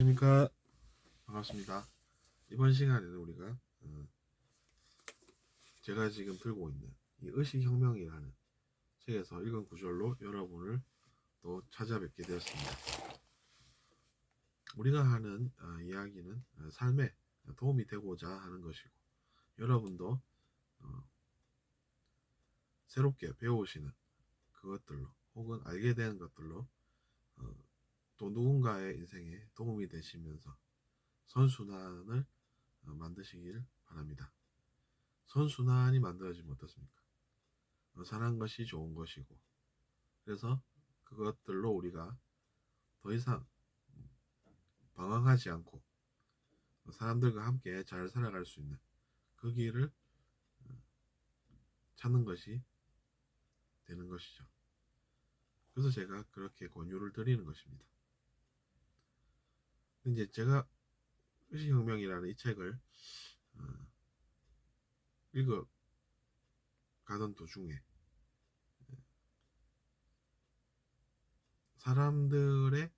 안녕하십니까. 반갑습니다. 이번 시간에는 우리가 제가 지금 들고 있는 이 의식혁명이라는 책에서 읽은 구절로 여러분을 또 찾아뵙게 되었습니다. 우리가 하는 이야기는 삶에 도움이 되고자 하는 것이고, 여러분도 새롭게 배우시는 그것들로 혹은 알게 되는 것들로 또 누군가의 인생에 도움이 되시면서 선순환을 만드시길 바랍니다. 선순환이 만들어지면 어떻습니까? 사는 것이 좋은 것이고, 그래서 그것들로 우리가 더 이상 방황하지 않고 사람들과 함께 잘 살아갈 수 있는 그 길을 찾는 것이 되는 것이죠. 그래서 제가 그렇게 권유를 드리는 것입니다. 이제 제가 의식혁명이라는 이 책을 읽어 가던 도중에 사람들의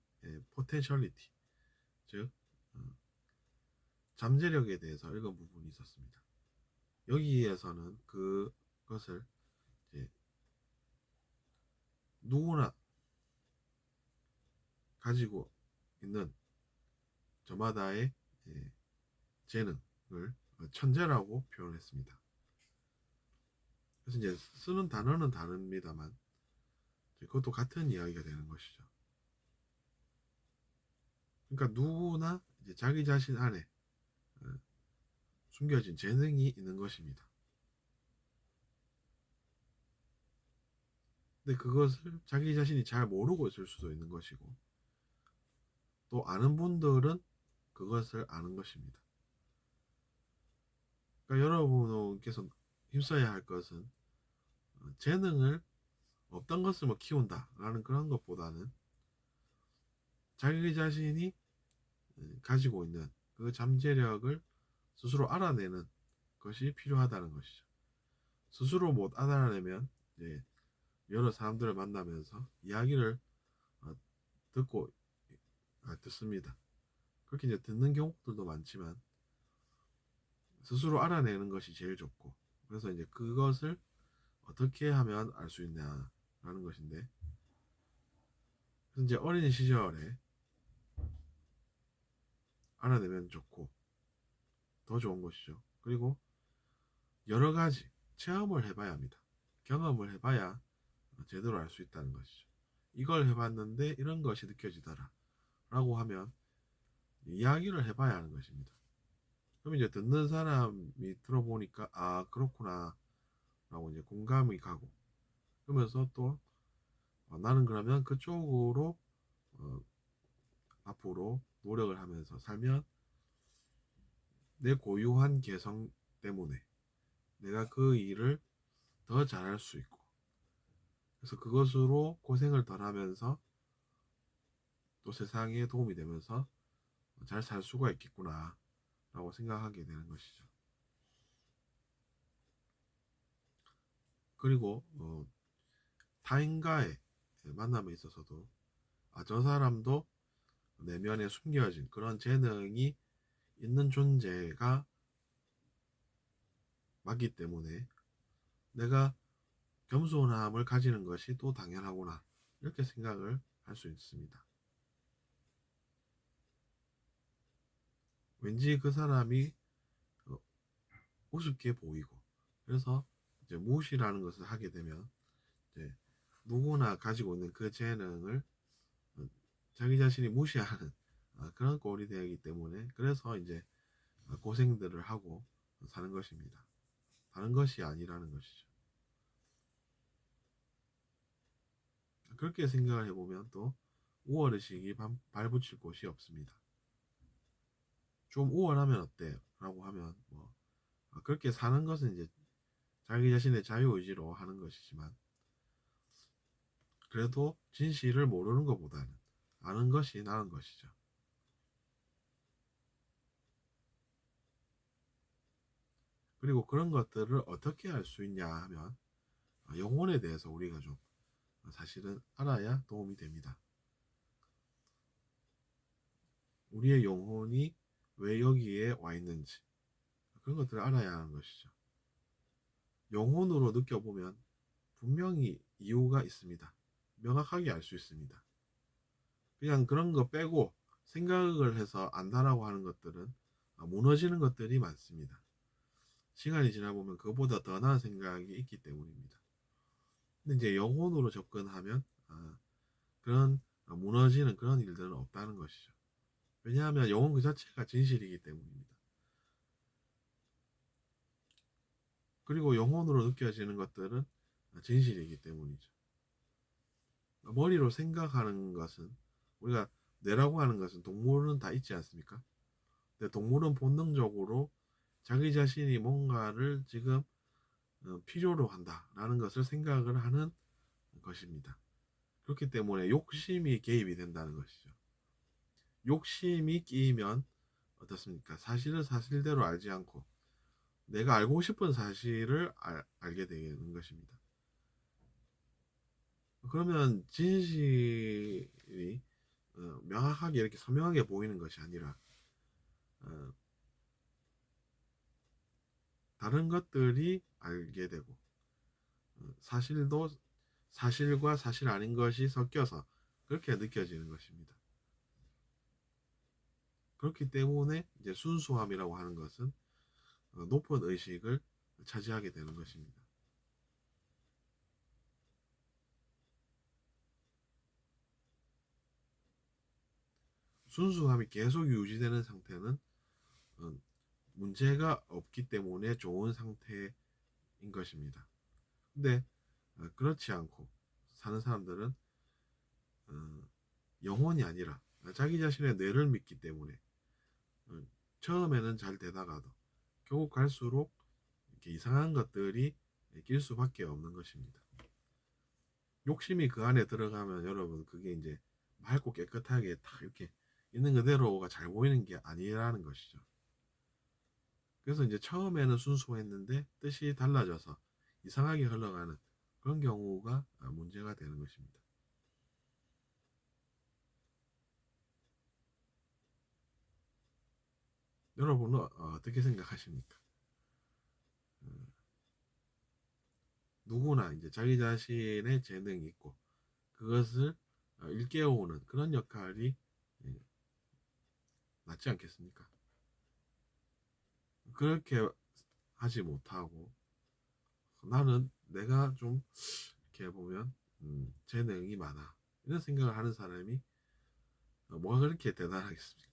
포텐셜리티, 즉 잠재력에 대해서 읽은 부분이 있었습니다. 여기에서는 그것을 이제 누구나 가지고 있는 저마다의 재능을 천재라고 표현했습니다. 그래서 이제 쓰는 단어는 다릅니다만 그것도 같은 이야기가 되는 것이죠. 그러니까 누구나 이제 자기 자신 안에 숨겨진 재능이 있는 것입니다. 근데 그것을 자기 자신이 잘 모르고 있을 수도 있는 것이고, 또 아는 분들은 그것을 아는 것입니다. 그러니까 여러분께서 힘써야 할 것은 재능을 어떤 것을 뭐 키운다 라는 그런 것보다는 자기 자신이 가지고 있는 그 잠재력을 스스로 알아내는 것이 필요하다는 것이죠. 스스로 못 알아내면 이제 여러 사람들을 만나면서 이야기를 듣고 듣습니다. 그렇게 이제 듣는 경우들도 많지만 스스로 알아내는 것이 제일 좋고, 그래서 이제 그것을 어떻게 하면 알 수 있냐라는 것인데, 이제 어린 시절에 알아내면 좋고 더 좋은 것이죠. 그리고 여러 가지 체험을 해봐야 합니다. 경험을 해봐야 제대로 알 수 있다는 것이죠. 이걸 해봤는데 이런 것이 느껴지더라 라고 하면 이야기를 해봐야 하는 것입니다. 그럼 이제 듣는 사람이 들어보니까 아 그렇구나 라고 이제 공감이 가고, 그러면서 또 나는 그러면 그쪽으로 앞으로 노력을 하면서 살면 내 고유한 개성 때문에 내가 그 일을 더 잘할 수 있고, 그래서 그것으로 고생을 덜 하면서 또 세상에 도움이 되면서 잘 살 수가 있겠구나 라고 생각하게 되는 것이죠. 그리고 타인과의 만남에 있어서도 저 사람도 내면에 숨겨진 그런 재능이 있는 존재가 맞기 때문에 내가 겸손함을 가지는 것이 또 당연하구나 이렇게 생각을 할 수 있습니다. 왠지 그 사람이 우습게 보이고, 그래서 이제 무시라는 것을 하게 되면 이제 누구나 가지고 있는 그 재능을 자기 자신이 무시하는 그런 꼴이 되기 때문에, 그래서 이제 고생들을 하고 사는 것입니다. 다른 것이 아니라는 것이죠. 그렇게 생각을 해보면 또 우월의식이 발붙일 곳이 없습니다. 좀 우월하면 어때? 라고 하면 뭐 그렇게 사는 것은 이제 자기 자신의 자유의지로 하는 것이지만, 그래도 진실을 모르는 것보다는 아는 것이 나은 것이죠. 그리고 그런 것들을 어떻게 알 수 있냐 하면 영혼에 대해서 우리가 좀 사실은 알아야 도움이 됩니다. 우리의 영혼이 왜 여기에 와 있는지 그런 것들을 알아야 하는 것이죠. 영혼으로 느껴보면 분명히 이유가 있습니다. 명확하게 알 수 있습니다. 그냥 그런 거 빼고 생각을 해서 안다라고 하는 것들은 무너지는 것들이 많습니다. 시간이 지나보면 그보다 더 나은 생각이 있기 때문입니다. 근데 이제 영혼으로 접근하면 그런 무너지는 그런 일들은 없다는 것이죠. 왜냐하면 영혼 그 자체가 진실이기 때문입니다. 그리고 영혼으로 느껴지는 것들은 진실이기 때문이죠. 머리로 생각하는 것은 우리가 뇌라고 하는 것은 동물은 다 있지 않습니까? 근데 동물은 본능적으로 자기 자신이 뭔가를 지금 필요로 한다라는 것을 생각을 하는 것입니다. 그렇기 때문에 욕심이 개입이 된다는 것이죠. 욕심이 끼이면 어떻습니까? 사실은 사실대로 알지 않고 내가 알고 싶은 사실을 알게 되는 것입니다. 그러면 진실이 명확하게 이렇게 선명하게 보이는 것이 아니라 어, 다른 것들이 알게 되고 사실도 사실과 사실 아닌 것이 섞여서 그렇게 느껴지는 것입니다. 그렇기 때문에 이제 순수함이라고 하는 것은 높은 의식을 차지하게 되는 것입니다. 순수함이 계속 유지되는 상태는 어, 문제가 없기 때문에 좋은 상태인 것입니다. 근데 그렇지 않고 사는 사람들은 어, 영혼이 아니라 자기 자신의 뇌를 믿기 때문에 어, 처음에는 잘 되다가도 결국 갈수록 이렇게 이상한 것들이 낄 수밖에 없는 것입니다. 욕심이 그 안에 들어가면 여러분 그게 이제 맑고 깨끗하게 딱 이렇게 있는 그대로가 잘 보이는 게 아니라는 것이죠. 그래서 이제 처음에는 순수했는데 뜻이 달라져서 이상하게 흘러가는 그런 경우가 문제가 되는 것입니다. 여러분은 어떻게 생각하십니까? 누구나 이제 자기 자신의 재능이 있고 그것을 일깨워오는 그런 역할이 예, 맞지 않겠습니까? 그렇게 하지 못하고 나는 내가 좀 이렇게 보면 재능이 많아 이런 생각을 하는 사람이 뭐가 그렇게 대단하겠습니까?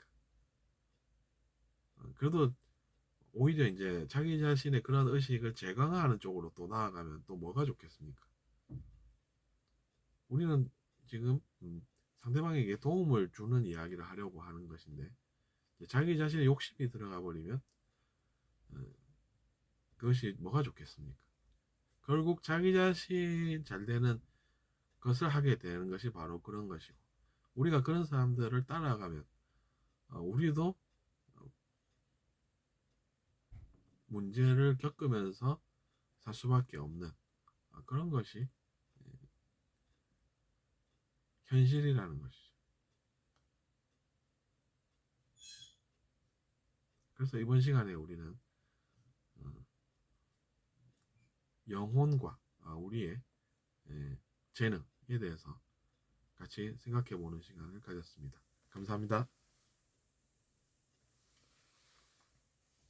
그래도 오히려 이제 자기 자신의 그런 의식을 제거하는 쪽으로 또 나아가면 또 뭐가 좋겠습니까? 우리는 지금 상대방에게 도움을 주는 이야기를 하려고 하는 것인데 자기 자신의 욕심이 들어가 버리면 어, 그것이 뭐가 좋겠습니까? 결국 자기 자신 잘 되는 것을 하게 되는 것이 바로 그런 것이고 우리가 그런 사람들을 따라가면 우리도 문제를 겪으면서 살 수밖에 없는 그런 것이 현실이라는 것이죠. 그래서 이번 시간에 우리는 어, 영혼과 우리의 재능에 대해서 같이 생각해 보는 시간을 가졌습니다. 감사합니다.